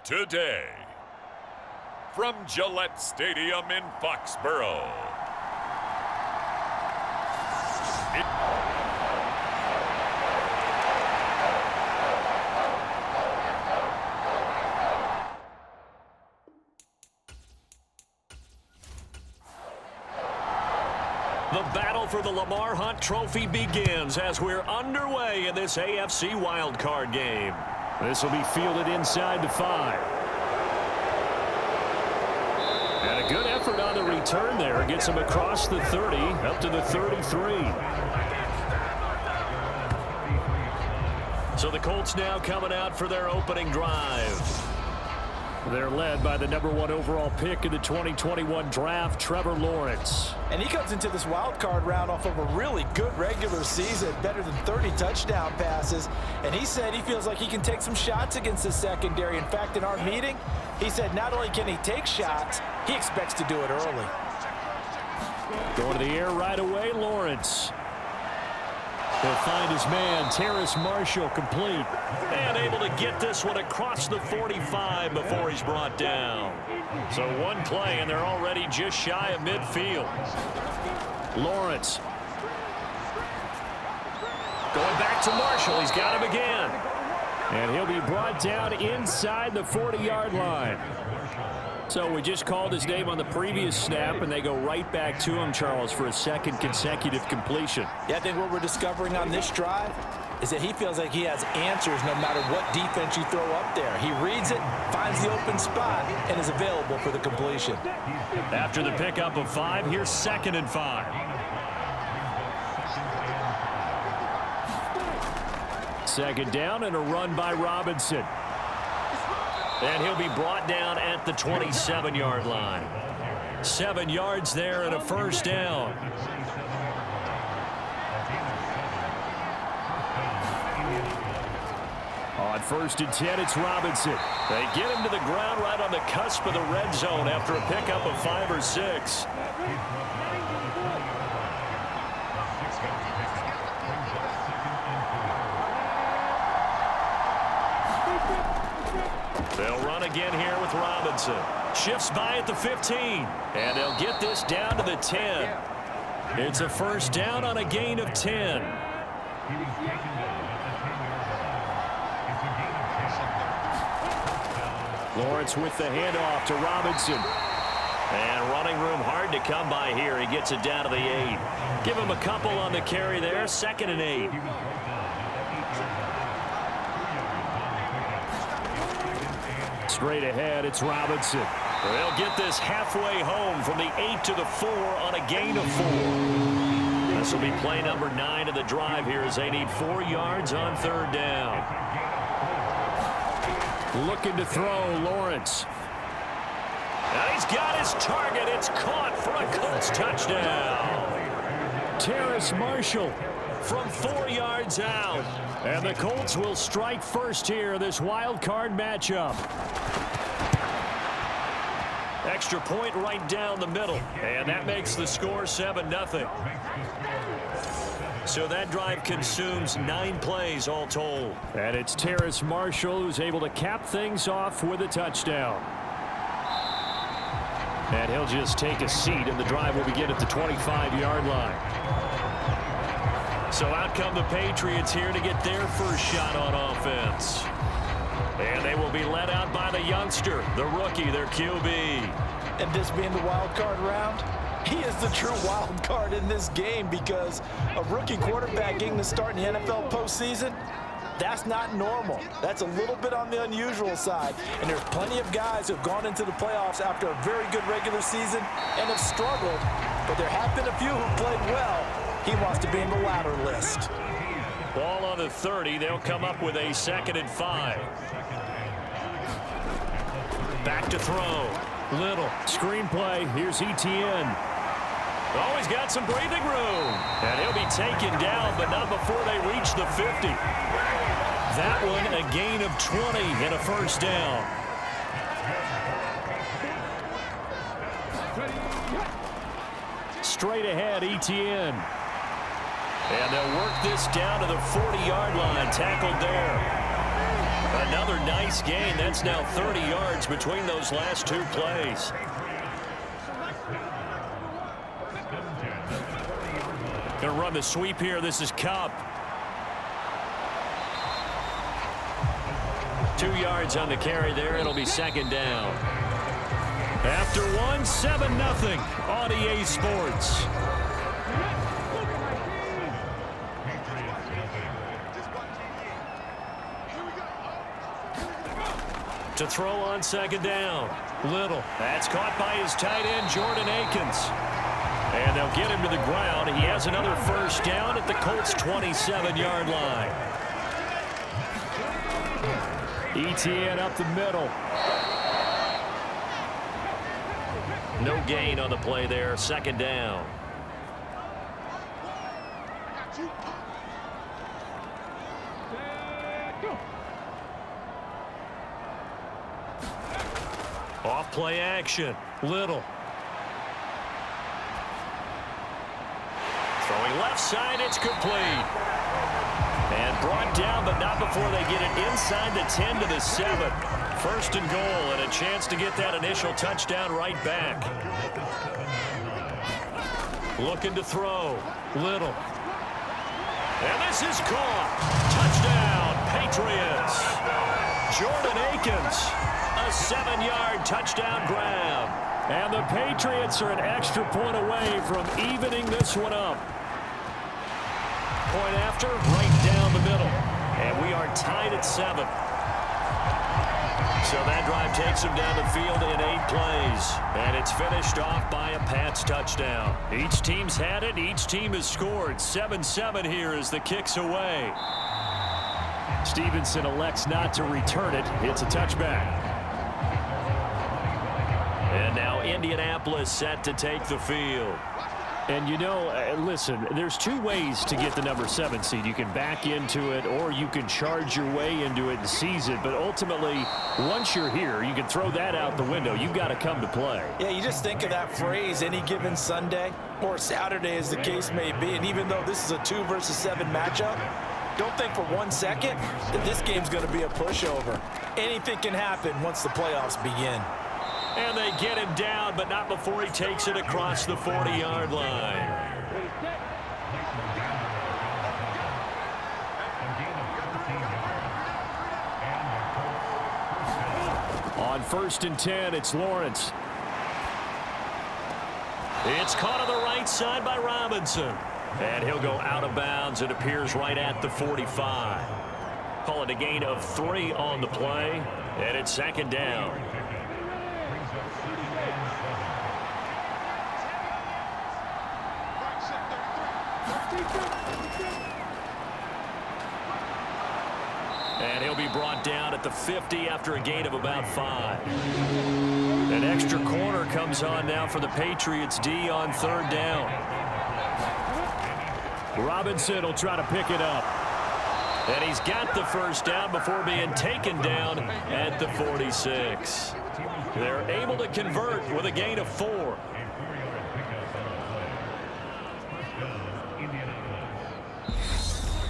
Today, from Gillette Stadium in Foxborough, the battle for the Lamar Hunt Trophy begins as we're underway in this AFC wildcard game. This will be fielded inside the 5. And a good effort on the return there. Gets him across the 30, up to the 33. So the Colts now coming out for their opening drive. They're led by the #1 overall pick in the 2021 draft, Trevor Lawrence. And he comes into this wild card round off of a really good regular season, better than 30 touchdown passes. And he said he feels like he can take some shots against the secondary. In fact, in our meeting, he said not only can he take shots, he expects to do it early. Going to the air right away, Lawrence. He'll find his man, Terrace Marshall, complete. And able to get this one across the 45 before he's brought down. So one play, and they're already just shy of midfield. Lawrence. Going back to Marshall. He's got him again. And he'll be brought down inside the 40-yard line. So we just called his name on the previous snap, and they go right back to him, Charles, for a second consecutive completion. Yeah, I think what we're discovering on this drive is that he feels like he has answers no matter what defense you throw up there. He reads it, finds the open spot, and is available for the completion. After the pickup of 5, here's 2nd and 5. Second down and a run by Robinson. And he'll be brought down at the 27-yard line. 7 yards there and a first down. On 1st and 10, it's Robinson. They get him to the ground right on the cusp of the red zone after a pickup of 5 or 6. They'll run again here with Robinson. Shifts by at the 15. And they'll get this down to the 10. It's a first down on a gain of 10. Lawrence with the handoff to Robinson. And running room hard to come by here. He gets it down to the 8. Give him a couple on the carry there. 2nd and 8. Straight ahead, it's Robinson. They'll get this halfway home from the 8 to the 4 on a gain of 4. This will be play number 9 of the drive here as they need 4 yards on 3rd down. Looking to throw, Lawrence. And he's got his target. It's caught for a Colts touchdown. Terrace Marshall from 4 yards out. And the Colts will strike first here, this wild card matchup. Extra point right down the middle. And that makes the score 7-0. So that drive consumes 9 plays all told. And it's Terrace Marshall who's able to cap things off with a touchdown. And he'll just take a seat, and the drive will begin at the 25-yard line. So out come the Patriots here to get their first shot on offense. And they will be led out by the youngster, the rookie, their QB. And this being the wild card round, he is the true wild card in this game because a rookie quarterback getting to start in the NFL postseason, that's not normal. That's a little bit on the unusual side. And there's plenty of guys who have gone into the playoffs after a very good regular season and have struggled. But there have been a few who played well. He wants to be in the latter list. Ball on the 30. They'll come up with a 2nd and 5. Back to throw. Little. Screenplay. Here's Etienne. Oh, he's got some breathing room. And he'll be taken down, but not before they reach the 50. That one a gain of 20 and a first down. Straight ahead, Etienne. And they'll work this down to the 40-yard line. Tackled there. Another nice gain. That's now 30 yards between those last two plays. Going to run the sweep here. This is Cup. 2 yards on the carry there. It'll be second down. After one, 7-0 on EA Sports. To throw on second down. Little. That's caught by his tight end, Jordan Akins. And they'll get him to the ground. He has another first down at the Colts' 27-yard line. ETN up the middle. No gain on the play there. Second down. Off play action. Little. Throwing left side, it's complete. And brought down, but not before they get it inside the 10 to the 7. First and goal, and a chance to get that initial touchdown right back. Looking to throw. Little. And this is caught. Touchdown, Patriots. Jordan Akins. A 7-yard touchdown grab. And the Patriots are an extra point away from evening this one up. Point after, right down the middle. And we are tied at 7. So that drive takes them down the field in 8 plays. And it's finished off by a Pats touchdown. Each team's had it. Each team has scored. 7-7 here as the kick's away. Stevenson elects not to return it. It's a touchback. And now Indianapolis set to take the field. And, you know, listen, there's 2 ways to get the number 7 seed. You can back into it or you can charge your way into it and seize it. But ultimately, once you're here, you can throw that out the window. You've got to come to play. Yeah, you just think of that phrase, any given Sunday or Saturday as the case may be. And even though this is a 2 versus 7 matchup, don't think for 1 second that this game's going to be a pushover. Anything can happen once the playoffs begin. And they get him down, but not before he takes it across the 40-yard line. On 1st and 10, it's Lawrence. It's caught on the right side by Robinson. And he'll go out of bounds. It appears right at the 45. Call it a gain of 3 on the play. And it's second down. And he'll be brought down at the 50 after a gain of about 5. An extra corner comes on now for the Patriots D on 3rd down. Robinson will try to pick it up. And he's got the first down before being taken down at the 46. They're able to convert with a gain of 4.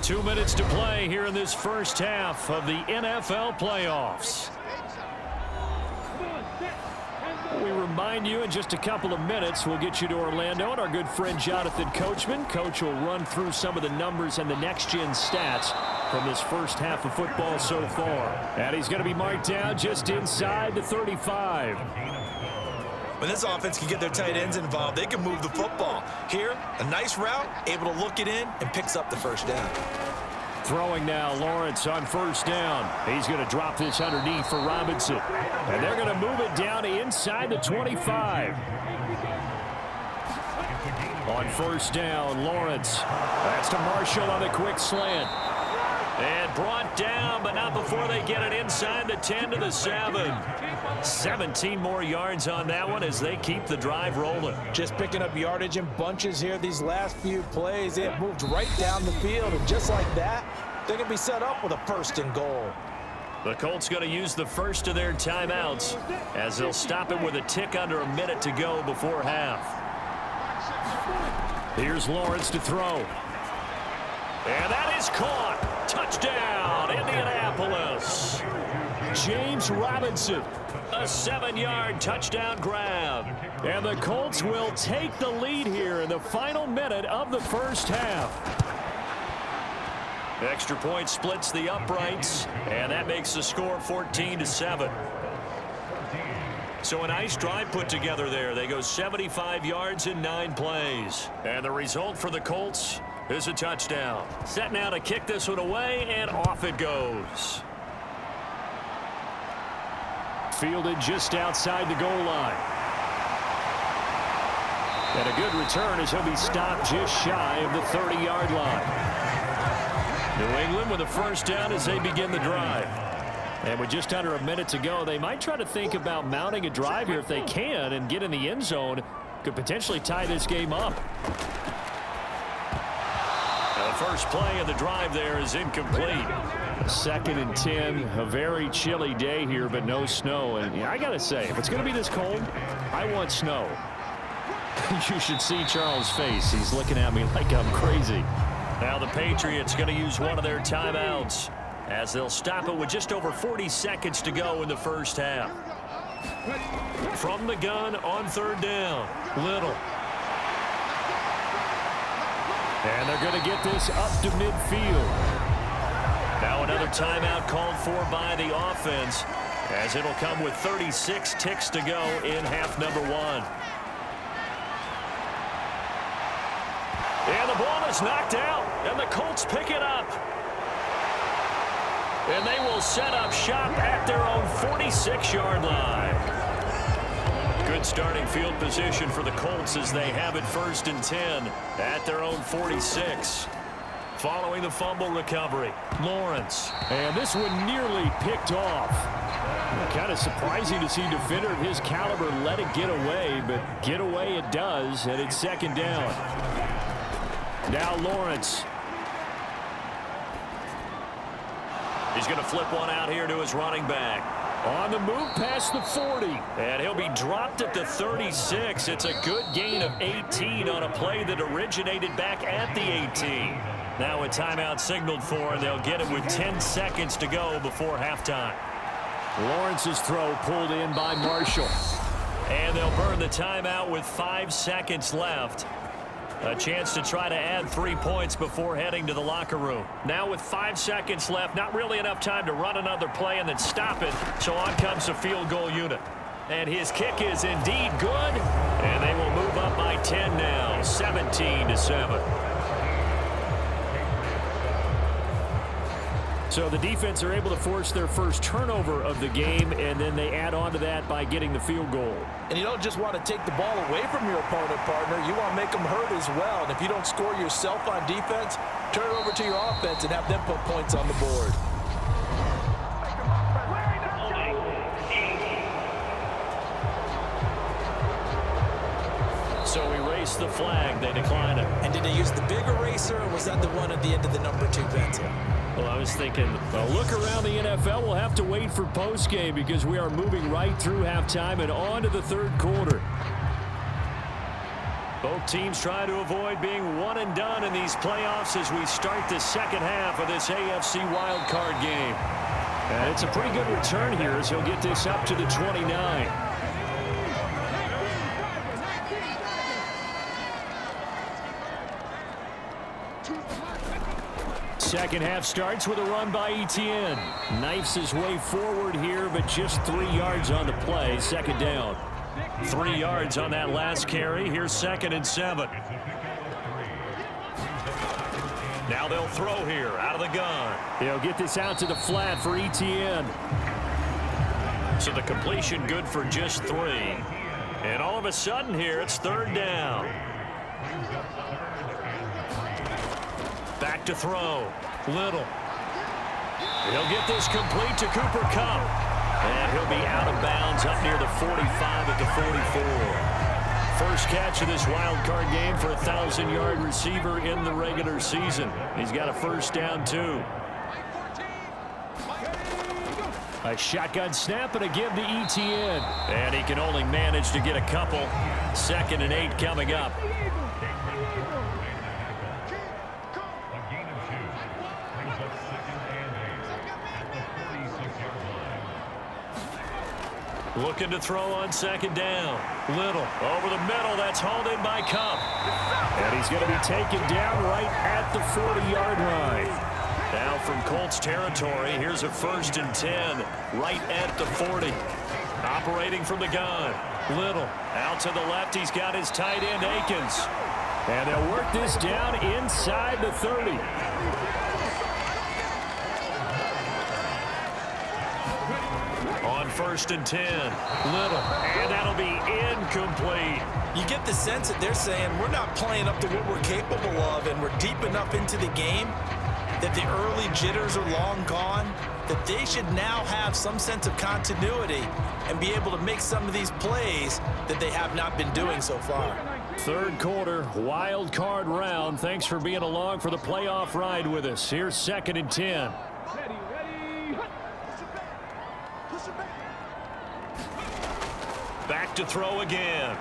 Two minutes to play here in this first half of the NFL playoffs. We remind you in just a couple of minutes we'll get you to Orlando and our good friend Jonathan Coachman. Coach will run through some of the numbers and the next-gen stats from this first half of football so far. And he's going to be marked down just inside the 35. When this offense can get their tight ends involved, they can move the football. Here, a nice route, able to look it in, and picks up the first down. Throwing now, Lawrence on 1st down. He's going to drop this underneath for Robinson. And they're going to move it down inside the 25. On 1st down, Lawrence. That's to Marshall on the quick slant. And brought down, but not before they get it inside the 10 to the 7. 17 more yards on that one as they keep the drive rolling. Just picking up yardage in bunches here these last few plays. They have moved right down the field, and just like that, they're going to be set up with a 1st and goal. The Colts going to use the first of their timeouts as they'll stop him with a tick under a minute to go before half. Here's Lawrence to throw. And that is caught. Touchdown, Indianapolis. James Robinson. A 7-yard touchdown grab. And the Colts will take the lead here in the final minute of the first half. Extra point splits the uprights, and that makes the score 14-7. So a nice drive put together there. They go 75 yards in 9 plays. And the result for the Colts is a touchdown. Set now to kick this one away, and off it goes. Fielded just outside the goal line. And a good return as he'll be stopped just shy of the 30-yard line. New England with a first down as they begin the drive. And with just under a minute to go, they might try to think about mounting a drive here if they can and get in the end zone. Could potentially tie this game up. The first play of the drive there is incomplete. 2nd and 10, a very chilly day here, but no snow. And yeah, I got to say, if it's going to be this cold, I want snow. You should see Charles' face. He's looking at me like I'm crazy. Now the Patriots going to use one of their timeouts as they'll stop it with just over 40 seconds to go in the first half. From the gun on 3rd down, Little. And they're going to get this up to midfield. Now another timeout called for by the offense as it'll come with 36 ticks to go in half number 1. And the ball is knocked out, and the Colts pick it up. And they will set up shop at their own 46-yard line. Good starting field position for the Colts as they have it 1st and 10 at their own 46. Following the fumble recovery, Lawrence. And this one nearly picked off. Kind of surprising to see a defender of his caliber let it get away, but get away it does, and it's 2nd down. Now Lawrence. He's going to flip one out here to his running back. On the move past the 40. And he'll be dropped at the 36. It's a good gain of 18 on a play that originated back at the 18. Now a timeout signaled for, and they'll get it with 10 seconds to go before halftime. Lawrence's throw pulled in by Marshall. And they'll burn the timeout with 5 seconds left. A chance to try to add 3 points before heading to the locker room. Now with 5 seconds left, not really enough time to run another play and then stop it. So on comes the field goal unit. And his kick is indeed good. And they will move up by 10 now, 17-7. So the defense are able to force their first turnover of the game, and then they add on to that by getting the field goal. And you don't just want to take the ball away from your opponent, partner. You want to make them hurt as well. And if you don't score yourself on defense, turn it over to your offense and have them put points on the board. So erase the flag. They decline it. And did they use the big eraser, or was that the one at the end of the number 2, Benton? Well, I was thinking, a look around the NFL, we'll have to wait for postgame because we are moving right through halftime and on to the 3rd quarter. Both teams try to avoid being one and done in these playoffs as we start the 2nd half of this AFC wildcard game. And it's a pretty good return here as he'll get this up to the 29. Second half starts with a run by Etienne. Knifes his way forward here, but just 3 yards on the play. 2nd down. 3 yards on that last carry. Here's 2nd and 7. Now they'll throw here out of the gun. They'll get this out to the flat for Etienne. So the completion good for just 3. And all of a sudden here, it's 3rd down. Back to throw. Little. He'll get this complete to Cooper Kupp. And he'll be out of bounds up near the 45 at the 44. First catch of this wild card game for a 1,000-yard receiver in the regular season. He's got a first down, too. A shotgun snap and a give to Etienne. And he can only manage to get a couple. 2nd and 8 coming up. Looking to throw on second down. Little over the middle. That's hauled in by Cup. And he's going to be taken down right at the 40-yard line. Now from Colts territory, here's a 1st and 10 right at the 40. Operating from the gun. Little out to the left. He's got his tight end, Akins. And they'll work this down inside the 30. On 1st and 10, Little, and that'll be incomplete. You get the sense that they're saying we're not playing up to what we're capable of, and we're deep enough into the game that the early jitters are long gone, that they should now have some sense of continuity and be able to make some of these plays that they have not been doing so far. Third quarter, wild card round. Thanks for being along for the playoff ride with us. Here's 2nd and 10. Back to throw again.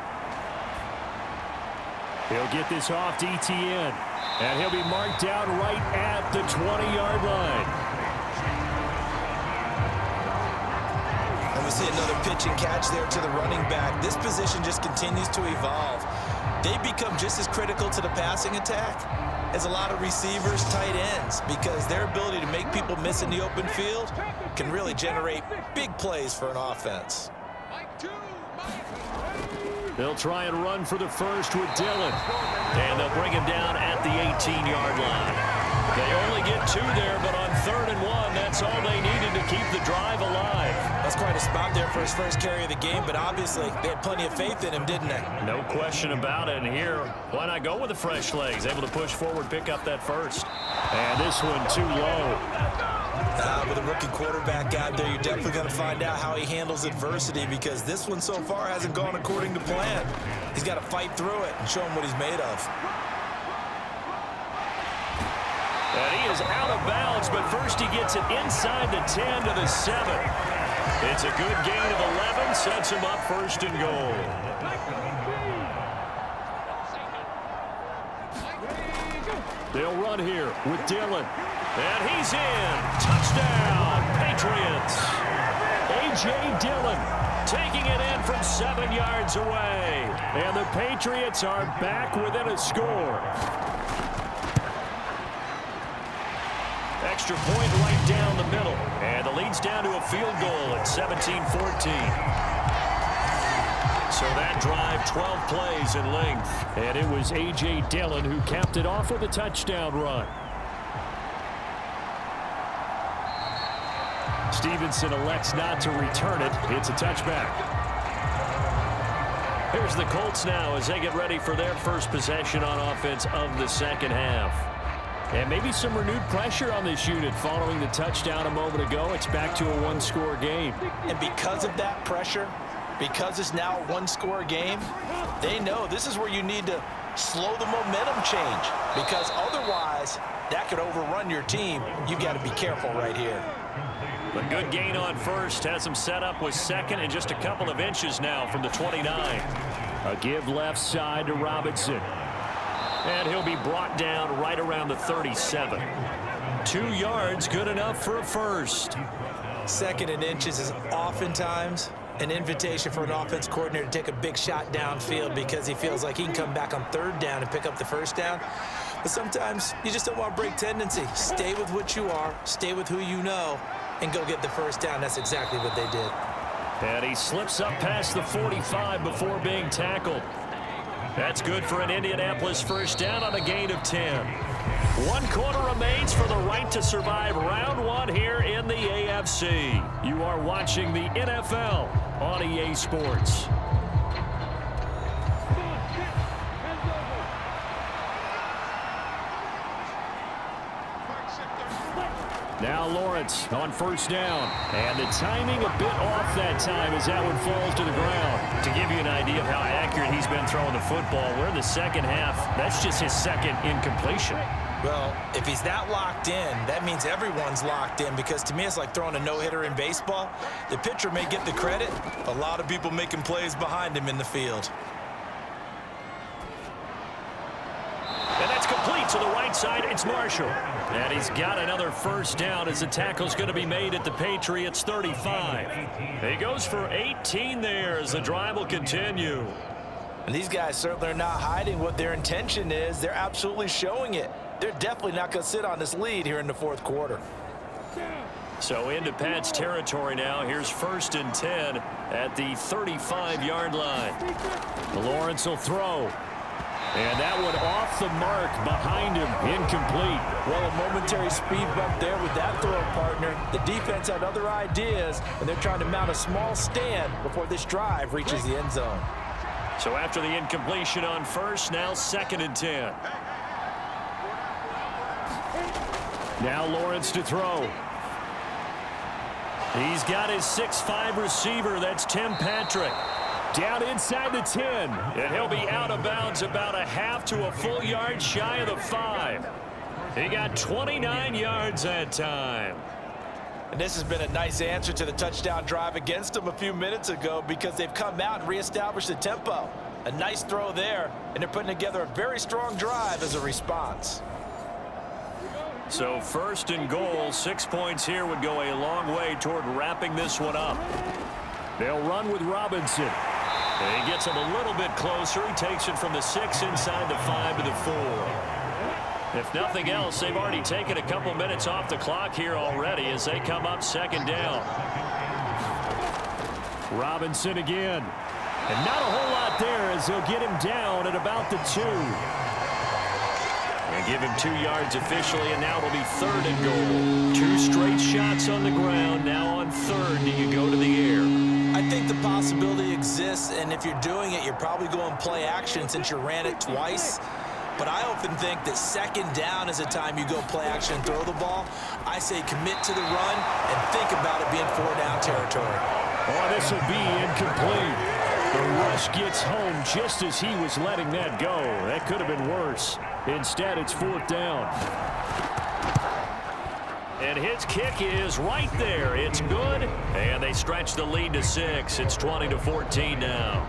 He'll get this off to ETN. And he'll be marked down right at the 20-yard line. And we see another pitch and catch there to the running back. This position just continues to evolve. They become just as critical to the passing attack as a lot of receivers, tight ends, because their ability to make people miss in the open field can really generate big plays for an offense. They'll try and run for the first with Dillon. And they'll bring him down at the 18-yard line. They only get 2 there, but on 3rd and 1, that's all they needed to keep the drive alive. That's quite a spot there for his first carry of the game, but obviously they had plenty of faith in him, didn't they? No question about it. And here, why not go with the fresh legs? Able to push forward, pick up that first. And this one too low. With a rookie quarterback out there, you're definitely going to find out how he handles adversity, because this one so far hasn't gone according to plan. He's got to fight through it and show him what he's made of. And he is out of bounds, but first he gets it inside the 10 to the 7. It's a good gain of 11, sets him up 1st and goal. They'll run here with Dillon. And he's in. Touchdown, Patriots. A.J. Dillon taking it in from 7 yards away. And the Patriots are back within a score. Extra point right down the middle. And the lead's down to a field goal at 17-14. So that drive, 12 plays in length. And it was A.J. Dillon who capped it off with a touchdown run. Stevenson elects not to return it. It's a touchback. Here's the Colts now as they get ready for their first possession on offense of the second half. And maybe some renewed pressure on this unit following the touchdown a moment ago. It's back to a one-score game. And because of that pressure, because it's now a one-score game, they know this is where you need to slow the momentum change, because otherwise that could overrun your team. You've got to be careful right here. A good gain on first has him set up with 2nd and just a couple of inches now from the 29. A give left side to Robinson. And he'll be brought down right around the 37. 2 yards, good enough for a first. 2nd and inches is oftentimes an invitation for an offense coordinator to take a big shot downfield because he feels like he can come back on 3rd down and pick up the first down. But sometimes you just don't want to break tendency. Stay with what you are, stay with who you know, and go get the first down. That's exactly what they did. And he slips up past the 45 before being tackled. That's good for an Indianapolis first down on a gain of 10. 1 quarter remains for the right to survive round 1 here in the AFC. You are watching the NFL on EA Sports. Now Lawrence on first down. And the timing a bit off that time as that one falls to the ground. To give you an idea of how accurate he's been throwing the football, we're in the second half. That's just his 2nd incompletion. Well, if he's that locked in, that means everyone's locked in, because to me it's like throwing a no-hitter in baseball. The pitcher may get the credit, a lot of people making plays behind him in the field. And that's complete to the right side. It's Marshall. And he's got another first down as the tackle's going to be made at the Patriots 35. He goes for 18 there as the drive will continue. And these guys certainly are not hiding what their intention is. They're absolutely showing it. They're definitely not going to sit on this lead here in the fourth quarter. So into Pat's territory now. Here's 1st and 10 at the 35-yard line. Lawrence will throw. And that one off the mark behind him, incomplete. Well, a momentary speed bump there with that throw partner. The defense had other ideas, and they're trying to mount a small stand before this drive reaches the end zone. So after the incompletion on 1st, now 2nd and 10. Now Lawrence to throw. He's got his 6'5" receiver. That's Tim Patrick. Down inside the 10. And he'll be out of bounds about a half to a full yard shy of the 5. He got 29 yards that time. And this has been a nice answer to the touchdown drive against them a few minutes ago because they've come out and reestablished the tempo. A nice throw there, and they're putting together a very strong drive as a response. So 1st and goal, 6 points here would go a long way toward wrapping this one up. They'll run with Robinson. And he gets him a little bit closer. He takes it from the 6 inside the 5 to the 4. If nothing else, they've already taken a couple minutes off the clock here already as they come up 2nd down. Robinson again. And not a whole lot there as they'll get him down at about the 2. And give him 2 yards officially, and now it'll be 3rd and goal. 2 straight shots on the ground. Now on 3rd, do you go to the air? I think the possibility exists, and if you're doing it, you're probably going play action since you ran it twice. But I often think that 2nd down is a time you go play action and throw the ball. I say commit to the run and think about it being 4-down territory. Oh, this will be incomplete. The rush gets home just as he was letting that go. That could have been worse. Instead, it's 4th down. And his kick is right there. It's good. And they stretch the lead to 6. It's 20-14 now.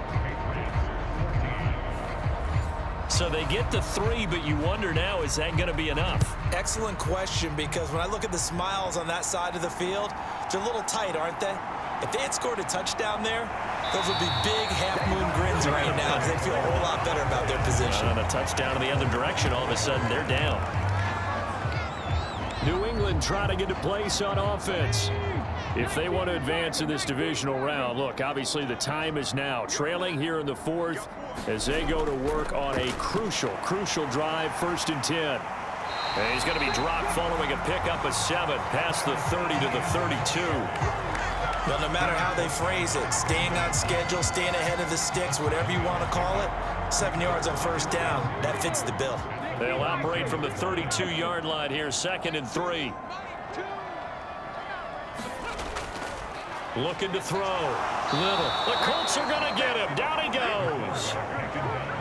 So they get to 3, but you wonder now, is that going to be enough? Excellent question, because when I look at the smiles on that side of the field, they're a little tight, aren't they? If they had scored a touchdown there, those would be big half-moon grins right now because they feel a whole lot better about their position. And a touchdown in the other direction, all of a sudden they're down. New England trying to get a place on offense. If they want to advance in this divisional round, look, obviously the time is now. Trailing here in the 4th as they go to work on a crucial drive, 1st and 10. And he's going to be dropped following a pickup of 7 past the 30 to the 32. Well, no matter how they phrase it, staying on schedule, staying ahead of the sticks, whatever you want to call it, 7 yards on 1st down, that fits the bill. They'll operate from the 32-yard line here, 2nd and 3. Looking to throw. Little. The Colts are going to get him. Down he goes.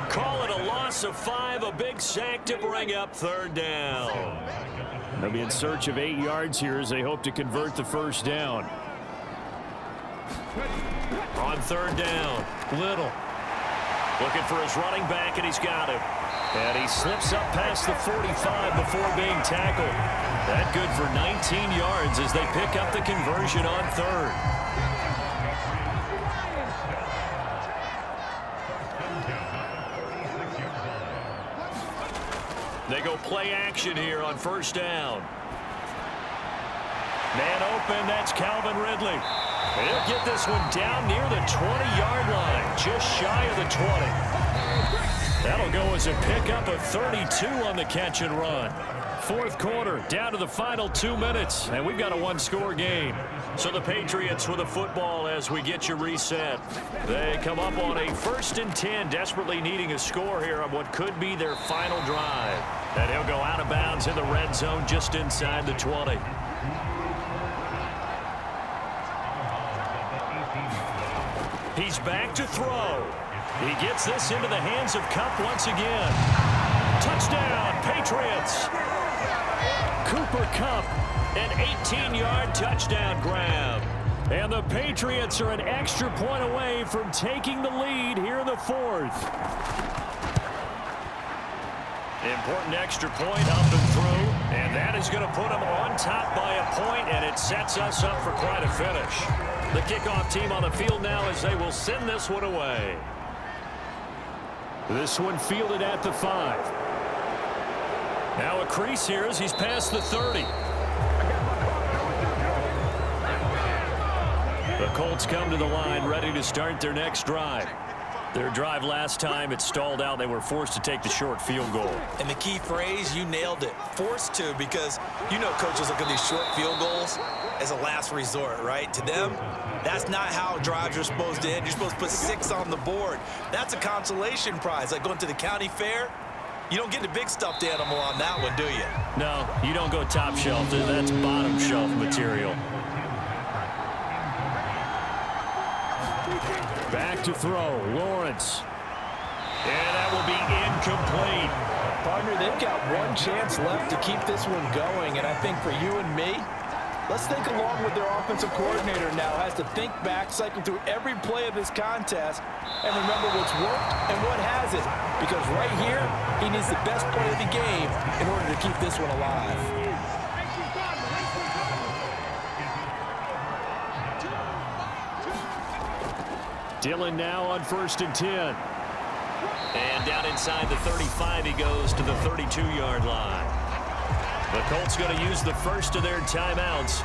Call it a loss of 5, a big sack to bring up 3rd down. They'll be in search of 8 yards here as they hope to convert the 1st down. On 3rd down, Little. Looking for his running back, and he's got him. And he slips up past the 45 before being tackled. That good for 19 yards as they pick up the conversion on 3rd. They go play action here on 1st down. Man open, that's Calvin Ridley. He'll get this one down near the 20-yard line, just shy of the 20. That'll go as a pickup of 32 on the catch and run. 4th quarter, down to the final 2 minutes, and we've got a 1-score game. So the Patriots with the football as we get you reset. They come up on a 1st and 10, desperately needing a score here on what could be their final drive. And he'll go out of bounds in the red zone just inside the 20. He's back to throw. He gets this into the hands of Kupp once again. Touchdown, Patriots. Cooper Kupp, an 18-yard touchdown grab. And the Patriots are an extra point away from taking the lead here in the 4th. Important extra point up and through, and that is going to put them on top by a point, and it sets us up for quite a finish. The kickoff team on the field now as they will send this one away. This one fielded at the 5. Now a crease here as he's past the 30. The Colts come to the line ready to start their next drive. Their drive last time, it stalled out. They were forced to take the short field goal. And the key phrase, you nailed it, forced to, because you know coaches look at these short field goals as a last resort, right? To them, that's not how drives are supposed to end. You're supposed to put 6 on the board. That's a consolation prize, like going to the county fair. You don't get the big stuffed animal on that one, do you? No, you don't go top shelf. That's bottom shelf material. Back to throw, Lawrence. And that will be incomplete. Partner, they've got one chance left to keep this one going, and I think for you and me, let's think along with their offensive coordinator now has to think back, cycle through every play of this contest, and remember what's worked and what hasn't. Because right here, he needs the best play of the game in order to keep this one alive. Dillon now on 1st and 10. And down inside the 35, he goes to the 32-yard line. The Colts going to use the first of their timeouts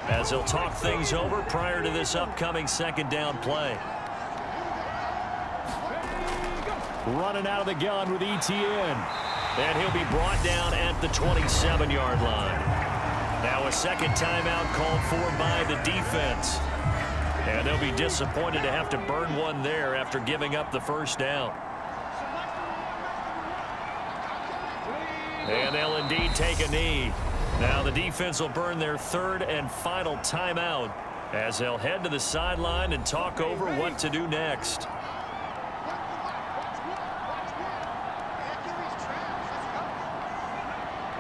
as they'll talk things over prior to this upcoming second down play. Running out of the gun with Etienne. And he'll be brought down at the 27-yard line. Now a second timeout called for by the defense. And they'll be disappointed to have to burn one there after giving up the first down. And they'll indeed take a knee. Now the defense will burn their third and final timeout as they'll head to the sideline and talk over what to do next.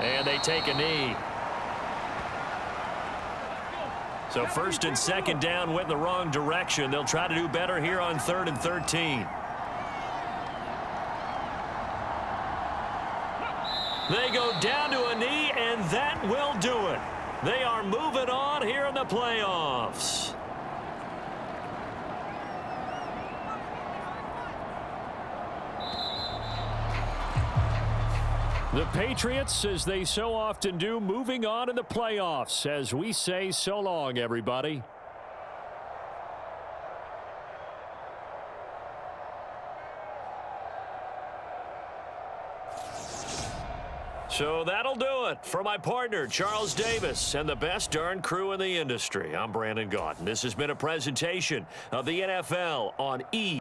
And they take a knee. So 1st and 2nd down went the wrong direction. They'll try to do better here on 3rd and 13. They go down to a knee, and that will do it. They are moving on here in the playoffs. The Patriots, as they so often do, moving on in the playoffs as we say so long, everybody. So that'll do it for my partner, Charles Davis, and the best darn crew in the industry. I'm Brandon Gaudin. This has been a presentation of the NFL on E!